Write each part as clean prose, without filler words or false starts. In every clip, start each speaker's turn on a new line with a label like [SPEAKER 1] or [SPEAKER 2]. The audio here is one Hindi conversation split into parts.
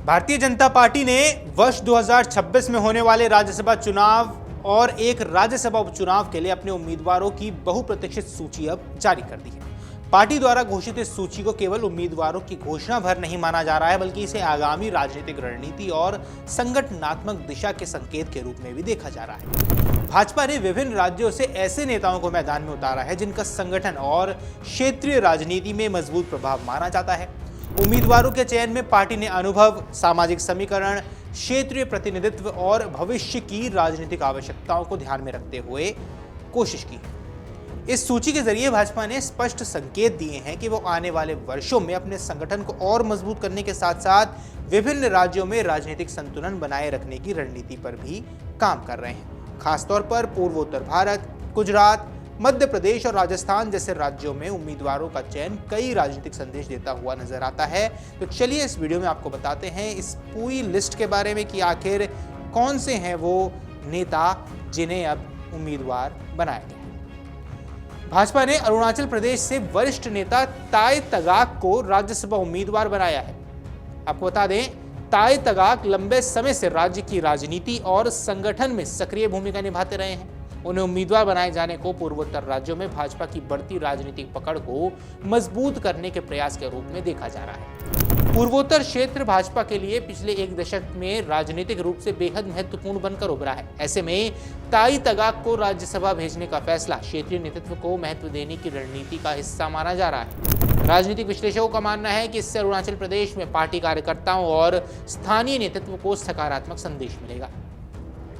[SPEAKER 1] भारतीय जनता पार्टी ने वर्ष 2026 में होने वाले राज्यसभा चुनाव और एक राज्यसभा उपचुनाव के लिए अपने उम्मीदवारों की बहुप्रतीक्षित सूची अब जारी कर दी है। पार्टी द्वारा घोषित इस सूची को केवल उम्मीदवारों की घोषणा भर नहीं माना जा रहा है, बल्कि इसे आगामी राजनीतिक रणनीति और संगठनात्मक दिशा के संकेत के रूप में भी देखा जा रहा है। भाजपा ने विभिन्न राज्यों से ऐसे नेताओं को मैदान में उतारा है जिनका संगठन और क्षेत्रीय राजनीति में मजबूत प्रभाव माना जाता है। उम्मीदवारों के चयन में पार्टी ने अनुभव, सामाजिक समीकरण, क्षेत्रीय प्रतिनिधित्व और भविष्य की राजनीतिक आवश्यकताओं को ध्यान में रखते हुए कोशिश की है। इस सूची के जरिए भाजपा ने स्पष्ट संकेत दिए हैं कि वो आने वाले वर्षों में अपने संगठन को और मजबूत करने के साथ साथ विभिन्न राज्यों में राजनीतिक संतुलन बनाए रखने की रणनीति पर भी काम कर रहे हैं। खासतौर पर पूर्वोत्तर भारत, गुजरात, मध्य प्रदेश और राजस्थान जैसे राज्यों में उम्मीदवारों का चयन कई राजनीतिक संदेश देता हुआ नजर आता है। तो चलिए इस वीडियो में आपको बताते हैं इस पूरी लिस्ट के बारे में कि आखिर कौन से हैं वो नेता जिन्हें अब उम्मीदवार बनाया गया है। भाजपा ने अरुणाचल प्रदेश से वरिष्ठ नेता ताय तगाक को राज्यसभा उम्मीदवार बनाया है। आपको बता दें, ताय तगाक लंबे समय से राज्य की राजनीति और संगठन में सक्रिय भूमिका निभाते रहे हैं। उन्हें उम्मीदवार बनाए जाने को पूर्वोत्तर राज्यों में भाजपा की बढ़ती राजनीतिक पकड़ को मजबूत करने के प्रयास के रूप में देखा जा रहा है। पूर्वोत्तर क्षेत्र भाजपा के लिए पिछले एक दशक में राजनीतिक रूप से बेहद महत्वपूर्ण बनकर उभरा है। ऐसे में ताई तगाक को राज्यसभा भेजने का फैसला क्षेत्रीय नेतृत्व को महत्व देने की रणनीति का हिस्सा माना जा रहा है। राजनीतिक विश्लेषकों का मानना है कि इससे अरुणाचल प्रदेश में पार्टी कार्यकर्ताओं और स्थानीय नेतृत्व को सकारात्मक संदेश मिलेगा।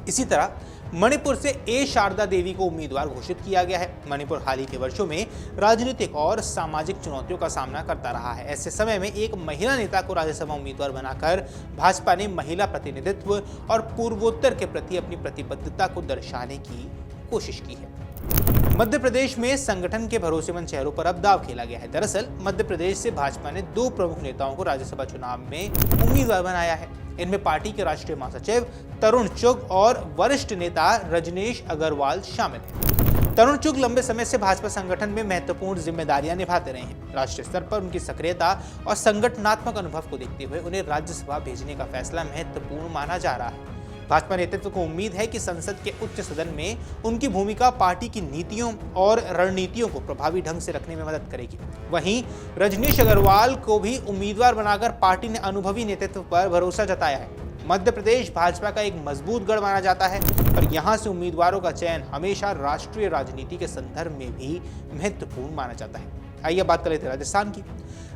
[SPEAKER 1] इसी तरह मणिपुर से ए शारदा देवी को उम्मीदवार घोषित किया गया है। मणिपुर हाल ही के वर्षों में राजनीतिक और सामाजिक चुनौतियों का सामना करता रहा है। ऐसे समय में एक महिला नेता को राज्यसभा उम्मीदवार बनाकर भाजपा ने महिला प्रतिनिधित्व और पूर्वोत्तर के प्रति अपनी प्रतिबद्धता को दर्शाने की कोशिश की है। मध्य प्रदेश में संगठन के भरोसेमंद चेहरों पर अब दांव खेला गया है। दरअसल मध्य प्रदेश से भाजपा ने 2 प्रमुख नेताओं को राज्यसभा चुनाव में उम्मीदवार बनाया है। इनमें पार्टी के राष्ट्रीय महासचिव तरुण चुग और वरिष्ठ नेता रजनीश अग्रवाल शामिल हैं। तरुण चुग लंबे समय से भाजपा संगठन में महत्वपूर्ण जिम्मेदारियां निभाते रहे हैं। राष्ट्रीय स्तर पर उनकी सक्रियता और संगठनात्मक अनुभव को देखते हुए उन्हें राज्यसभा भेजने का फैसला महत्वपूर्ण माना जा रहा है। भाजपा नेतृत्व को उम्मीद है कि संसद के उच्च सदन में उनकी भूमिका पार्टी की नीतियों और रणनीतियों को प्रभावी ढंग से रखने में मदद करेगी। वहीं रजनीश अग्रवाल को भी उम्मीदवार बनाकर पार्टी ने अनुभवी नेतृत्व पर भरोसा जताया है। मध्य प्रदेश भाजपा का एक मजबूत गढ़ माना जाता है और यहां से उम्मीदवारों का चयन हमेशा राष्ट्रीय राजनीति के संदर्भ में भी महत्वपूर्ण माना जाता है। आइए बात कर लेते हैं राजस्थान की।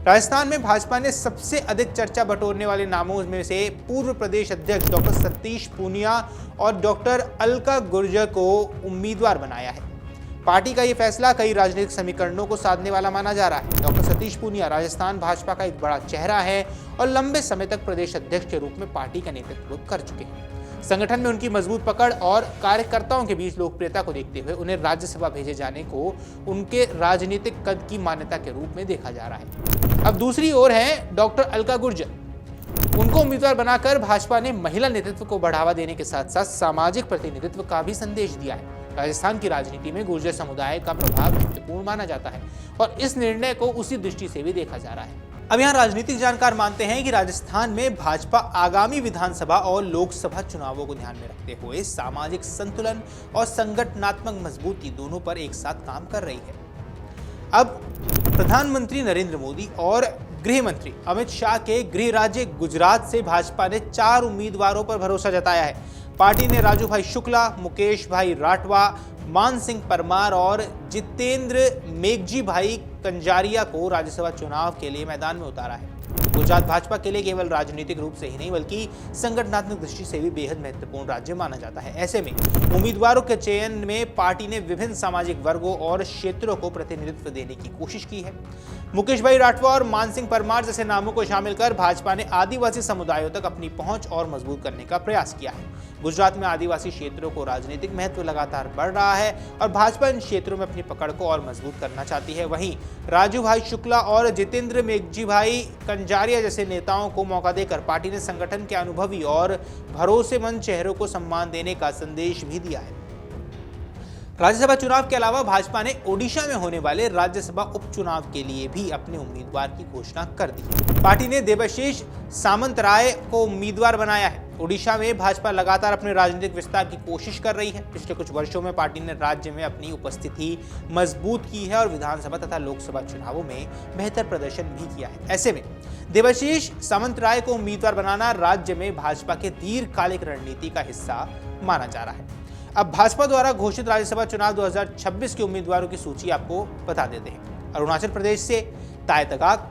[SPEAKER 1] राजस्थान में भाजपा ने सबसे अधिक चर्चा बटोरने वाले नामों में से पूर्व प्रदेश अध्यक्ष डॉक्टर सतीश पूनिया और डॉक्टर अलका गुर्जर को उम्मीदवार बनाया है। पार्टी का यह फैसला कई राजनीतिक समीकरणों को साधने वाला माना जा रहा है। डॉक्टर सतीश पूनिया राजस्थान भाजपा का एक बड़ा चेहरा है और लंबे समय तक प्रदेश अध्यक्ष के रूप में पार्टी का नेतृत्व कर चुके हैं। संगठन में उनकी मजबूत पकड़ और कार्यकर्ताओं के बीच लोकप्रियता को देखते हुए उन्हें राज्यसभा भेजे जाने को उनके राजनीतिक कद की मान्यता के रूप में देखा जा रहा है। अब दूसरी ओर है डॉक्टर अलका गुर्जर। उनको उम्मीदवार बनाकर भाजपा ने महिला नेतृत्व को बढ़ावा देने के साथ साथ सामाजिक प्रतिनिधित्व का भी संदेश दिया है। राजस्थान की राजनीति में गुर्जर समुदाय का प्रभाव महत्वपूर्ण माना जाता है और इस निर्णय को उसी दृष्टि से भी देखा जा रहा है। अब यहाँ राजनीतिक जानकार मानते हैं कि राजस्थान में भाजपा आगामी विधानसभा और लोकसभा चुनावों को ध्यान में रखते हुए सामाजिक संतुलन और संगठनात्मक मजबूती दोनों पर एक साथ काम कर रही है। अब प्रधानमंत्री नरेंद्र मोदी और गृह मंत्री अमित शाह के गृह राज्य गुजरात से भाजपा ने 4 उम्मीदवारों पर भरोसा जताया है। पार्टी ने राजू भाई शुक्ला, मुकेश भाई राठवा, मान सिंह परमार और जितेंद्र मेघजी भाई कंजारिया को राज्यसभा चुनाव के लिए मैदान में उतारा है। गुजरात भाजपा के लिए केवल राजनीतिक रूप से ही नहीं बल्कि संगठनात्मक दृष्टि से भी बेहद महत्वपूर्ण राज्य माना जाता है। ऐसे में उम्मीदवारों के चयन में पार्टी ने विभिन्न सामाजिक वर्गों और क्षेत्रों को प्रतिनिधित्व देने की कोशिश की है। मुकेश भाई राठवा और मान सिंह परमार जैसे नामों को शामिल कर भाजपा ने आदिवासी समुदायों तक अपनी पहुंच और मजबूत करने का प्रयास किया है। गुजरात में आदिवासी क्षेत्रों को राजनीतिक महत्व लगातार बढ़ रहा है और भाजपा इन क्षेत्रों में अपनी पकड़ को और मजबूत करना चाहती है। वहीं राजू भाई शुक्ला और जितेंद्र मेघजी भाई कंजारिया जैसे नेताओं को मौका देकर पार्टी ने संगठन के अनुभवी और भरोसेमंद चेहरों को सम्मान देने का संदेश भी दिया है। राज्यसभा चुनाव के अलावा भाजपा ने ओडिशा में होने वाले राज्यसभा उपचुनाव के लिए भी अपने उम्मीदवार की घोषणा कर दी। पार्टी ने देबाशीष सामंतराय को उम्मीदवार बनाया है। ओडिशा में भाजपा लगातार अपने राजनीतिक विस्तार की कोशिश कर रही है। पिछले कुछ वर्षों में पार्टी ने राज्य में अपनी उपस्थिति मजबूत की है और विधानसभा तथा लोकसभा चुनावों में बेहतर प्रदर्शन भी किया है। ऐसे में देबाशीष सामंतराय को उम्मीदवार बनाना राज्य में भाजपा के दीर्घकालिक रणनीति का हिस्सा माना जा रहा है। अब भाजपा द्वारा घोषित राज्यसभा चुनाव 2026 के उम्मीदवारों की सूची आपको बता देते हैं। अरुणाचल प्रदेश से ताय तगाक,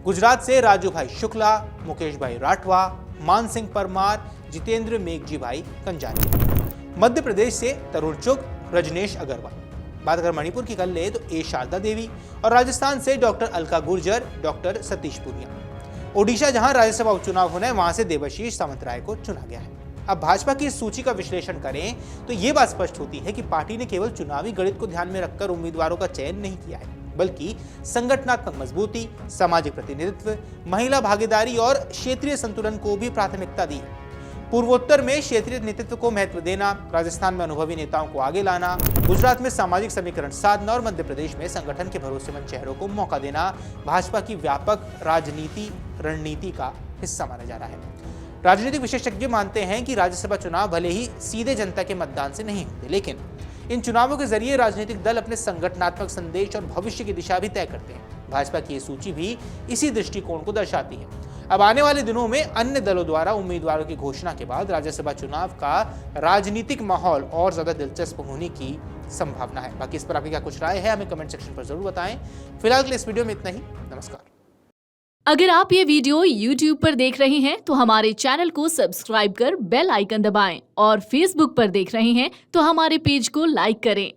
[SPEAKER 1] गुजरात से राजू भाई शुक्ला, मुकेश भाई राठवा, मान सिंह परमार, जितेंद्र मेघजी भाई कंजानी। मध्य प्रदेश से तरुण चुग, रजनेश अग्रवाल। बात अगर मणिपुर की कर ले तो ए शारदा देवी, और राजस्थान से डॉक्टर अलका गुर्जर, डॉक्टर सतीश पुनिया। ओडिशा जहां राज्यसभा उपचुनाव होना है वहां से देबाशीष सामंतराय को चुना गया है। अब भाजपा की इस सूची का विश्लेषण करें तो ये बात स्पष्ट होती है कि पार्टी ने केवल चुनावी गणित को ध्यान में रखकर उम्मीदवारों का चयन नहीं किया है, बल्कि संगठनात्मक मजबूती, सामाजिक प्रतिनिधित्व, महिला भागीदारी और क्षेत्रीय संतुलन को भी प्राथमिकता दी है। पूर्वोत्तर में क्षेत्रीय नेतृत्व को महत्व देना, राजस्थान में अनुभवी नेताओं को आगे लाना, गुजरात में सामाजिक समीकरण साधना और मध्य प्रदेश में संगठन के भरोसेमंद चेहरों को मौका देना भाजपा की व्यापक राजनीति रणनीति का हिस्सा माना जा रहा है। राजनीतिक विशेषज्ञ मानते हैं कि राज्यसभा चुनाव भले ही सीधे जनता के मतदान से नहीं होते, लेकिन इन चुनावों के जरिए राजनीतिक दल अपने संगठनात्मक संदेश और भविष्य की दिशा भी तय करते हैं। भाजपा की ये सूची भी इसी दृष्टिकोण को दर्शाती है। अब आने वाले दिनों में अन्य दलों द्वारा उम्मीदवारों की घोषणा के बाद राज्यसभा चुनाव का राजनीतिक माहौल और ज्यादा दिलचस्प होने की संभावना है। बाकी इस पर आपकी क्या कुछ राय है, हमें कमेंट सेक्शन पर जरूर बताएं। फिलहाल के लिए इस वीडियो में इतना ही। नमस्कार।
[SPEAKER 2] अगर आप ये वीडियो YouTube पर देख रहे हैं तो हमारे चैनल को सब्सक्राइब कर बेल आइकन दबाएं और Facebook पर देख रहे हैं तो हमारे पेज को लाइक करें।